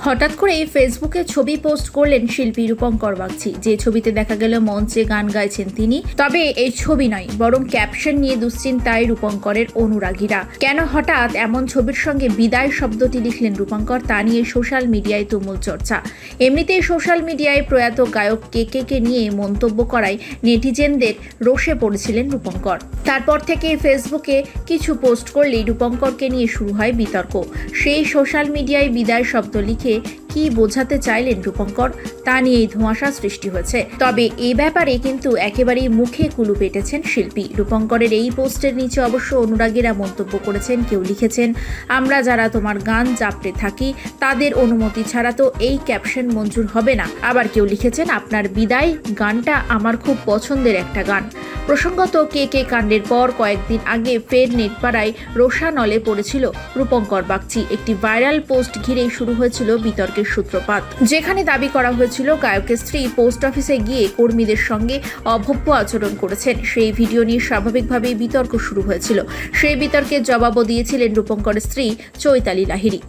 হঠাৎ করেই ফেসবুকে ছবি পোস্ট করলেন শিল্পী রূপঙ্কর বাগচি। যে ছবিতে দেখা গেল মঞ্চে গান গাইছেন তিনি। তবে এই ছবি নয়, বরং ক্যাপশন নিয়ে দুশ্চিন্তায় রূপঙ্করের অনুরাগীরা। কেন হঠাৎ এমন ছবির সঙ্গে বিদায় শব্দটি লিখলেন রূপঙ্কর, তা নিয়ে সোশ্যাল মিডিয়ায় তুমুল চর্চা। এমনিতেই সোশ্যাল মিডিয়ায় প্রয়াত গায়ক কে নিয়ে মন্তব্য করায় নেটিজেনদের রোষে পড়েছিলেন রূপঙ্কর। তারপর থেকে ফেসবুকে কিছু পোস্ট করলেই রূপঙ্করকে নিয়ে শুরু হয় বিতর্ক। সেই সোশ্যাল মিডিয়ায় বিদায় শব্দ লিখে কি বোঝাতে চাইলেন রূপঙ্কর, তা নিয়েই ধোঁয়াশা সৃষ্টি হয়েছে। তবে এ ব্যাপারে কিন্তু একেবারেই মুখে কুলু পেটেছেন শিল্পী। রূপঙ্করের এই পোস্টের নিচে অবশ্য অনুরাগীরা মন্তব্য করেছেন। কেউ লিখেছেন, আমরা যারা তোমার গান জাপটে থাকি তাদের অনুমতি ছাড়া তো এই ক্যাপশন মঞ্জুর হবে না। আবার কেউ লিখেছেন, আপনার বিদায় গানটা আমার খুব পছন্দের একটা গান। প্রসঙ্গত কে কাণ্ডের পর কয়েকদিন আগে ফের নেটপাড়ায় রোষানলে পড়েছিল রূপঙ্কর বাগচি। একটি ভাইরাল পোস্ট ঘিরেই শুরু হয়েছিল বিতর্কের সূত্রপাত, যেখানে দাবি করা হয়েছিল গায়কের স্ত্রী পোস্ট অফিসে গিয়ে কর্মীদের সঙ্গে অভব্য আচরণ করেছেন। সেই ভিডিও নিয়ে স্বাভাবিকভাবেই বিতর্ক শুরু হয়েছিল। সেই বিতর্কের জবাবও দিয়েছিলেন রূপঙ্করের স্ত্রী চৈতালি লাহিড়ী।